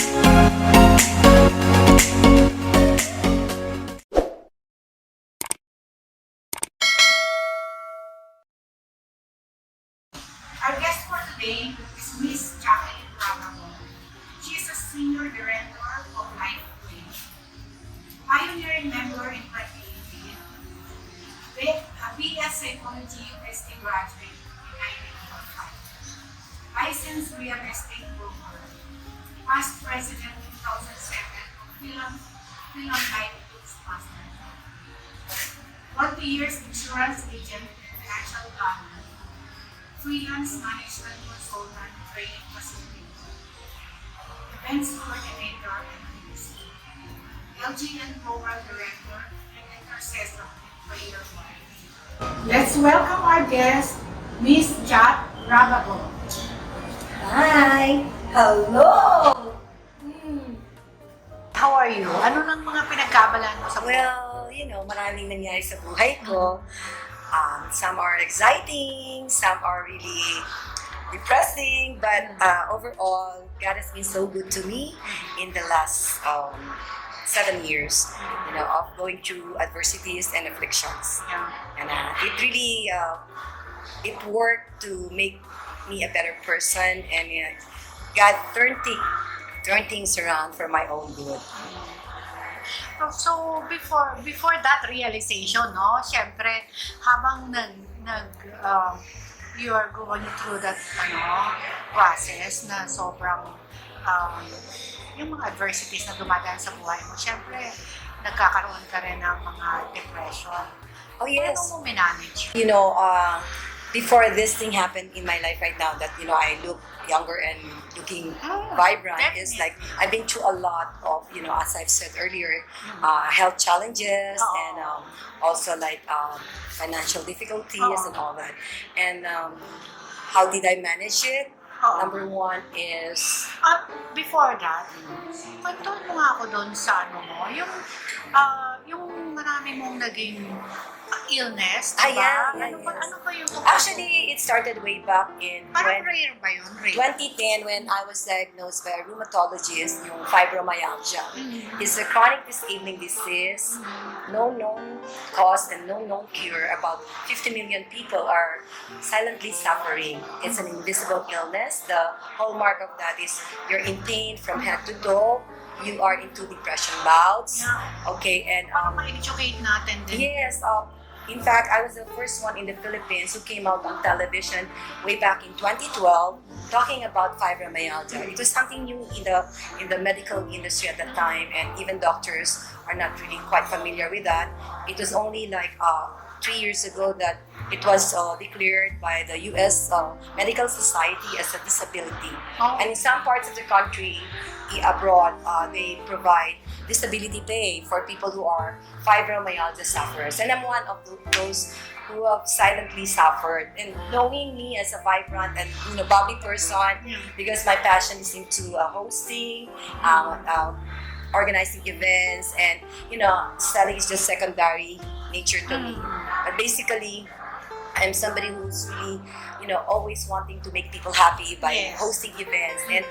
Our guest for today is Miss Jacqueline Prodigal. She is a senior director of Life Way, pioneering member in 2018, with a BS Psychology UST graduate in 1985, licensed real estate broker, past president in 2007 of Film Life Groups Master, 20 years insurance agent and financial planner, freelance management consultant, training facilitator, events coordinator and host, LGN program director, and intercessor in prayer life. Let's welcome our guest, Miss Jat Rabago. Hi! Hello! How are you? Ano nang mga pinagkabalan mo sa buhay? Well, maraming nangyari sa buhay ko. Some are exciting, some are really depressing, but overall, God has been so good to me in the last 7 years, of going through adversities and afflictions. And it really, it worked to make me a better person, and God turned things around for my own good. So before that realization, no, syempre habang you are going through that process na sobrang yung mga adversities na dumadaan sa buhay mo, syempre nagkakaroon ka rin ng mga depression. Oh yes. Paano mo manage? Before this thing happened in my life right now, that I look younger and looking vibrant, is like I've been through a lot of, as I've said earlier, health challenges and also like financial difficulties and all that. And how did I manage it? Number one is Before that, kwento mo nga ako doon sa yung marami mong naging illness, diba? Yes. Ano ba yung Actually, it started way back in parang rare ba yun? Rare? 2010 when I was diagnosed by a rheumatologist, yung fibromyalgia. It's a chronic disabling disease, no known cause and no known cure. About 50 million people are silently suffering. It's an invisible illness. The hallmark of that is you're in pain from head to toe. You are into depression bouts. Okay, and Para ma-educate natin din. yes, in fact, I was the first one in the Philippines who came out on television way back in 2012 talking about fibromyalgia. It was something new in the medical industry at that time, and even doctors are not really quite familiar with that. It was only like 3 years ago that it was declared by the U.S. Medical Society as a disability. And in some parts of the country, abroad, they provide disability pay for people who are fibromyalgia sufferers. And I'm one of those who have silently suffered. And knowing me as a vibrant and bubbly person, because my passion is into hosting, organizing events, and selling is just secondary nature to me. But basically, I'm somebody who's really, always wanting to make people happy by hosting events. And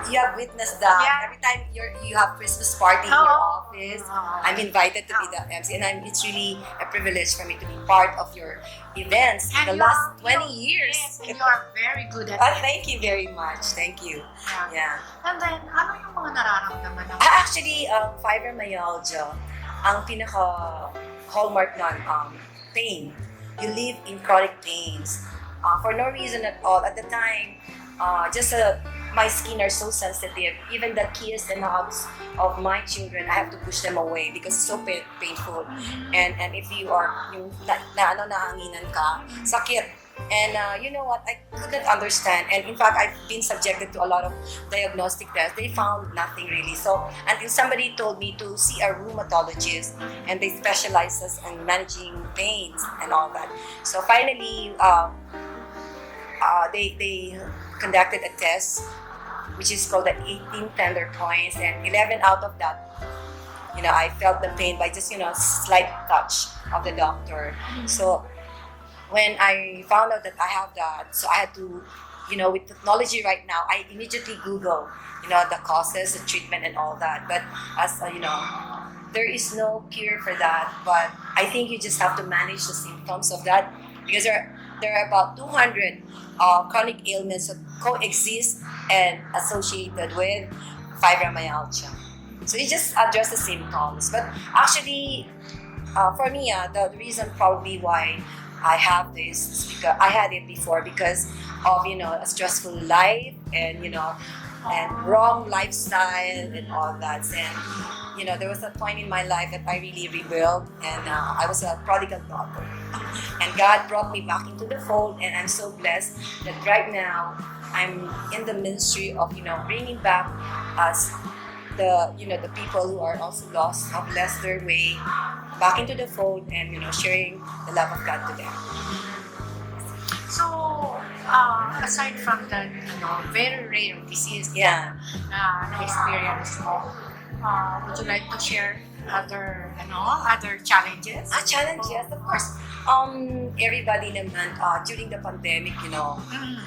you have witnessed that every time you have Christmas party in your office, I'm invited to be the MC, and it's really a privilege for me to be part of your events in the last 20 years. Yes, and you are very good at it. Thank you very much. Thank you. Yeah. And then, ano yung mga nararamdaman ng Actually, fibromyalgia, ang pinaka-hallmark nun, pain. You live in chronic pains for no reason at all. At the time, my skin are so sensitive. Even the kiss and hugs of my children, I have to push them away because it's so painful. And if you are nahanginan ka, sakit. And you know what? I couldn't understand. And in fact, I've been subjected to a lot of diagnostic tests. They found nothing really. So until somebody told me to see a rheumatologist, and they specialize in managing pains and all that. So finally, they conducted a test, which is called the 18 tender points, and 11 out of that, I felt the pain by just, slight touch of the doctor. So when I found out that I have that, so I had to with technology right now, I immediately Google, the causes, the treatment, and all that. But as there is no cure for that. But I think you just have to manage the symptoms of that, because there are about 200 chronic ailments that coexist and associated with fibromyalgia. So you just address the symptoms. But actually, for me, the reason probably why I have this is because I had it before because of a stressful life, and wrong lifestyle and all that. And there was a point in my life that I really rebuilt, and I was a prodigal daughter. And God brought me back into the fold, and I'm so blessed that right now I'm in the ministry of bringing back us, the people who are also lost, have lost their way, back into the fold, and sharing the love of God to them. So, aside from the very rare disease Yeah. na experience mo, would you like to share other challenges? Challenges, of course. Everybody naman, during the pandemic,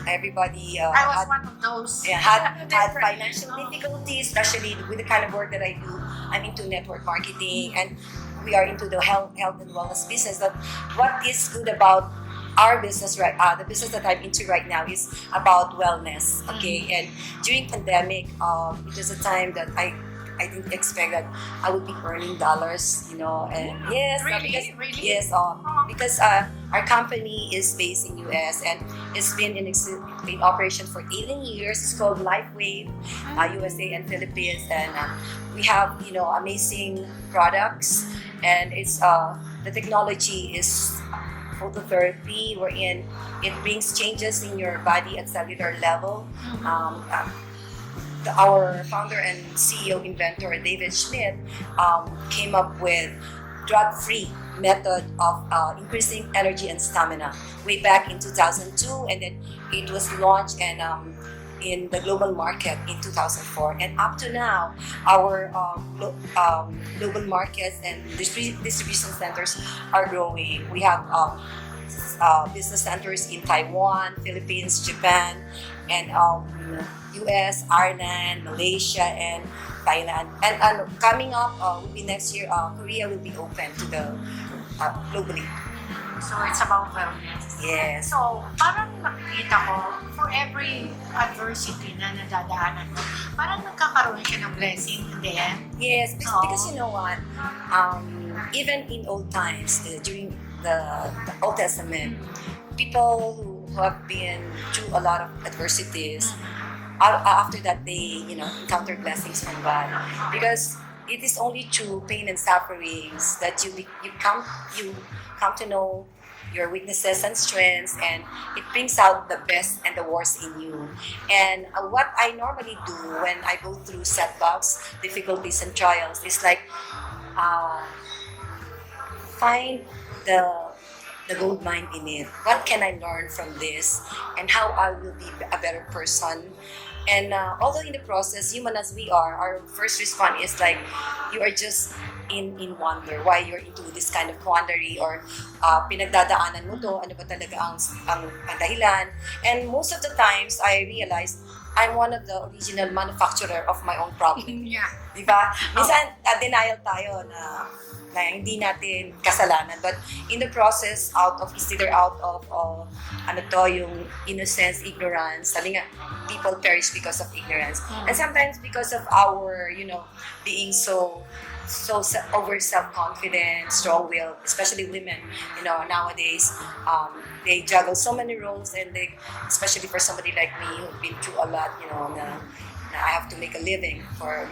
everybody I was had, one of those. had Different. financial difficulties, especially with the kind of work that I do. I'm into network marketing, and we are into the health and wellness business. But what is good about our business, right? The business that I'm into right now is about wellness. Okay, and during pandemic, it was a time that I didn't expect that I would be earning dollars, and yes, Really? because yes, because our company is based in US, and it's been in operation for 18 years. It's called LifeWave, USA and Philippines, and we have amazing products, and it's the technology is phototherapy, wherein it brings changes in your body at cellular level. Our founder and CEO inventor David Schmidt came up with drug-free method of increasing energy and stamina way back in 2002, and then it was launched and in the global market in 2004, and up to now our global markets and distribution centers are growing. We have business centers in Taiwan, Philippines, Japan, and US, Ireland, Malaysia, and Thailand. And coming up will be next year, Korea will be open to the globally. So, it's about wellness. Yes. So, parang nakikita ko, for every adversity na nadadaanan mo, parang nagkakaroon siya ng blessing in the end. Yes, Oo. because you know what? Even in old times, during the Old Testament, people who have been through a lot of adversities, after that they encounter blessings from God, because it is only through pain and sufferings that you come to know your weaknesses and strengths, and it brings out the best and the worst in you. And what I normally do when I go through setbacks, difficulties, and trials is like find the gold mine in it. What can I learn from this, and how I will be a better person? And although in the process, human as we are, our first response is like, you are just in wonder why you're into this kind of quandary, or pinagdadaanan mo to, ano ba talaga ang dahilan. And most of the times, I realize I'm one of the original manufacturer of my own problem. Yeah. Diba? Minsan, denial tayo na hindi natin kasalanan. But in the process, it's either out of yung innocence, ignorance. Sabi nga, people perish because of ignorance. And sometimes because of our, being so over self-confident, strong-willed, especially women, nowadays, they juggle so many roles, and especially for somebody like me who've been through a lot, na I have to make a living for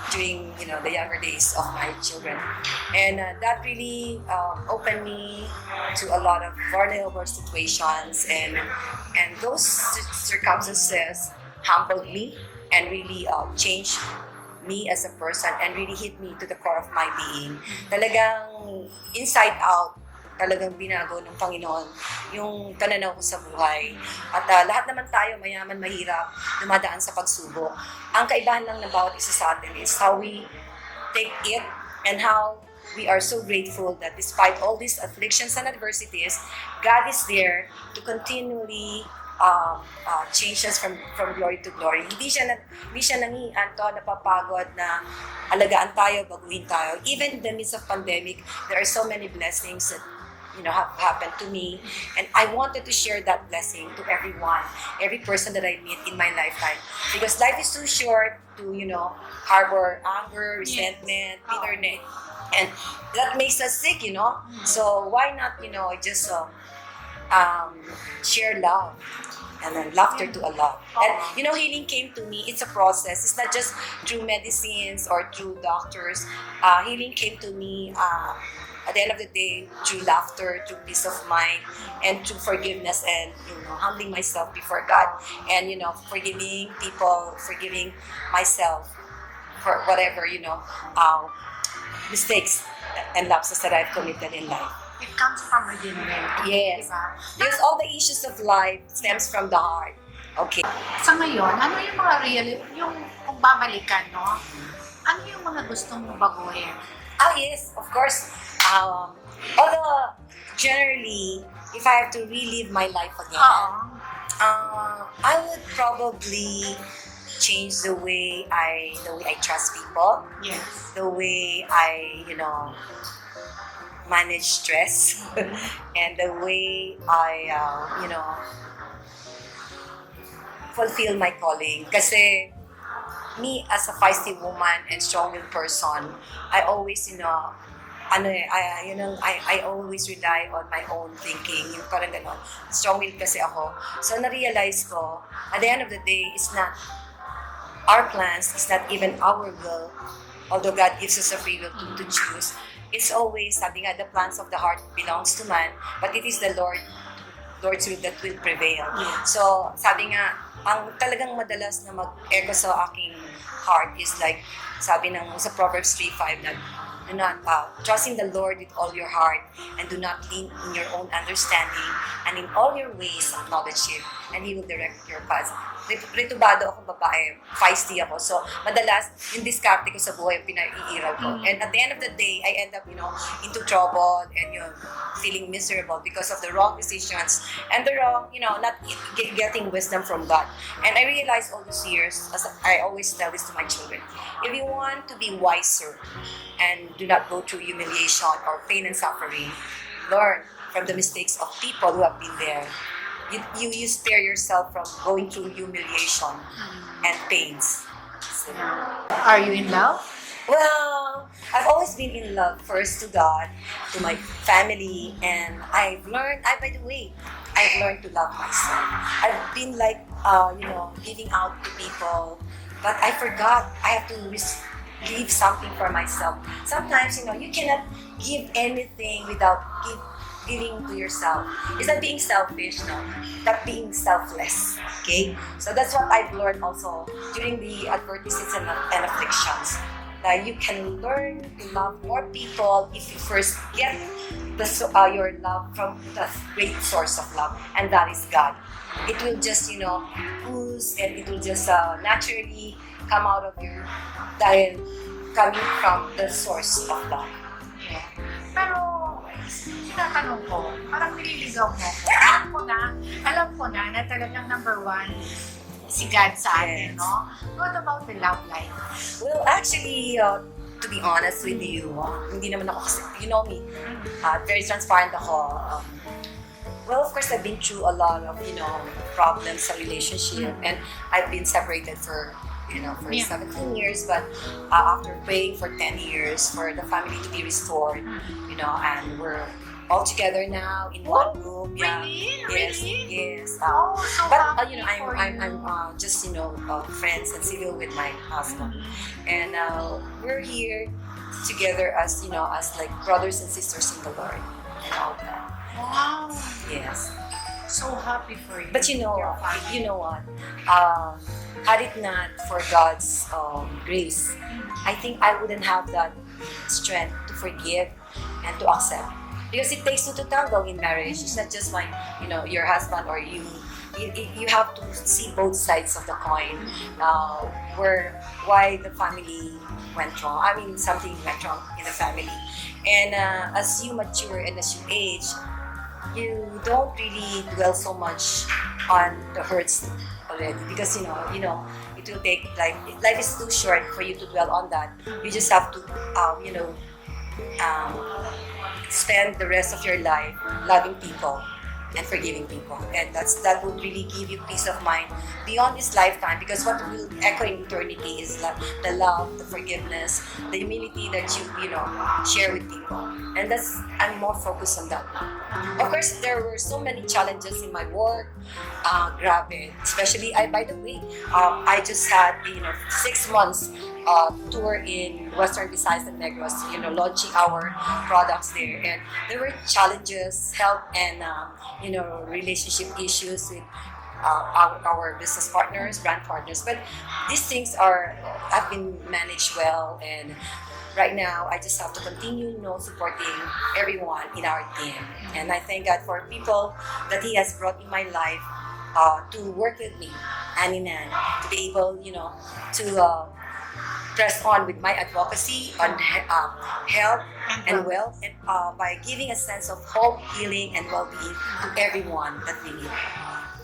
during the younger days of my children, and that really opened me to a lot of vulnerable situations, and those circumstances humbled me and really changed me as a person, and really hit me to the core of my being. Talagang inside out, talagang binago ng Panginoon yung pananaw ko sa buhay. At lahat naman tayo, mayaman, mahirap, dumadaan sa pagsubok. Ang kaibahan lang ng bawat isa sa atin is how we take it, and how we are so grateful that despite all these afflictions and adversities, God is there to continually changes from glory to glory. Hindi siya nangian to, napapagod na alagaan tayo, baguhin tayo. Even in the midst of pandemic, there are so many blessings that have happened to me, and I wanted to share that blessing to everyone, every person that I meet in my lifetime, because life is too short to harbor anger, resentment, bitterness, and that makes us sick. So why not just share love and then laughter to a lot. And healing came to me. It's a process. It's not just through medicines or through doctors. Healing came to me at the end of the day through laughter, through peace of mind, and through forgiveness, and humbling myself before God, and forgiving people, forgiving myself for whatever mistakes and lapses that I've committed in life. It comes from within there. Yes. Diba? Because all the issues of life stems from the heart. Okay. Sa ngayon, ano yung mga yung kung babalikan, no? Ano yung mga gustong mong baguhin? Yes, of course. Although generally, if I have to relive my life again, I would probably change the way I trust people, Yes. the way I manage stress, and the way I fulfill my calling. Kasi me as a feisty woman and strong-willed person, I always I always rely on my own thinking, yung parang gano'n. Strong-willed kasi ako. So, na-realize ko, at the end of the day, it's not our plans, it's not even our will, although God gives us a free will to choose. It's always, sabi nga, the plans of the heart belongs to man, but it is the Lord's will that will prevail. So, sabi nga, ang talagang madalas na mag-echo sa aking heart is like, sabi sa Proverbs 3:5 na, do not trust in the Lord with all your heart, and do not lean in your own understanding, and in all your ways acknowledge Him, and He will direct your paths. Ritubado akong babae, feisty ako. So, madalas, yung diskarte ko sa buhay, pinaiiral ko. And at the end of the day, I end up, into trouble and, feeling miserable because of the wrong decisions and the wrong, not getting wisdom from God. And I realized all these years, as I always tell this to my children, if you want to be wiser and do not go through humiliation or pain and suffering, learn from the mistakes of people who have been there. You spare yourself from going through humiliation and pains. So, Are you in love? well, I've always been in love first to God, to my family, and I've learned, by the way, I've learned to love myself. I've been like, giving out to people, but I forgot I have to leave something for myself. Sometimes, you cannot give anything without giving to yourself. It's not being selfish, no? Not being selfless, okay? So that's what I've learned also during the adversities and afflictions. That you can learn to love more people if you first get your love from the great source of love, and that is God. It will just, ooze, and it will just naturally come out of you dahil coming from the source of love. Yeah. Pero, tinatanong ko, parang nililigaw mo ko. Alam ko na talagang number one si God sa atin, Yes. no? What about the love life? Well, actually, to be honest with you, hindi naman ako kasi, you know me, very transparent ako. Well, of course, I've been through a lot of, problems sa relationship, and I've been separated for 17 years, but after praying for 10 years for the family to be restored, and we're all together now in one room. Yeah. Really? Yes, Really? yes. So But happy for I'm you. just friends and civil with my husband, and we're here together as as like brothers and sisters in the Lord and all that. Wow. Yes. So happy for you. But Your family. you know what? Had it not for God's grace, I think I wouldn't have that strength to forgive and to accept. Because it takes two to tango in marriage. It's not just your husband or you. You have to see both sides of the coin. Why the family went wrong. I mean, something went wrong in the family. And as you mature and as you age, you don't really dwell so much on the hurts already because it will take like life is too short for you to dwell on that. You just have to um, spend the rest of your life loving people and forgiving people, and that would really give you peace of mind beyond this lifetime, because what will echo in eternity is the love, the forgiveness, the humility that you share with people, and I'm more focused on that. Of course, there were so many challenges in my work. Grabe, especially by the way, I just had 6 months tour in Western Visayas and Negros, launching our products there, and there were challenges, health and relationship issues with our business partners, brand partners. But these things have been managed well, and right now I just have to continue supporting everyone in our team. And I thank God for people that He has brought in my life to work with me hand in hand, to be able to press on with my advocacy on health and wealth, and by giving a sense of hope, healing, and well-being to everyone that we need.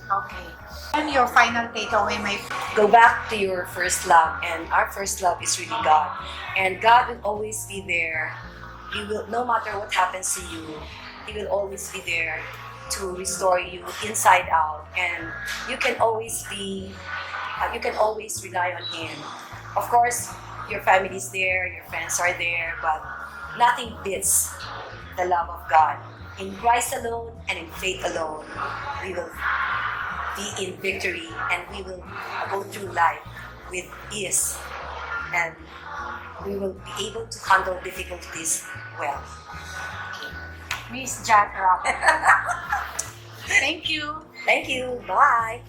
Okay. And your final takeaway, my Go back to your first love, and our first love is really God. And God will always be there. He will, no matter what happens to you, He will always be there to restore you inside out, and you can always rely on Him. Of course, your family is there, your friends are there, but nothing beats the love of God. In Christ alone and in faith alone, we will be in victory, and we will go through life with ease, and we will be able to handle difficulties well. Miss Jack Rock. Thank you. Thank you. Bye.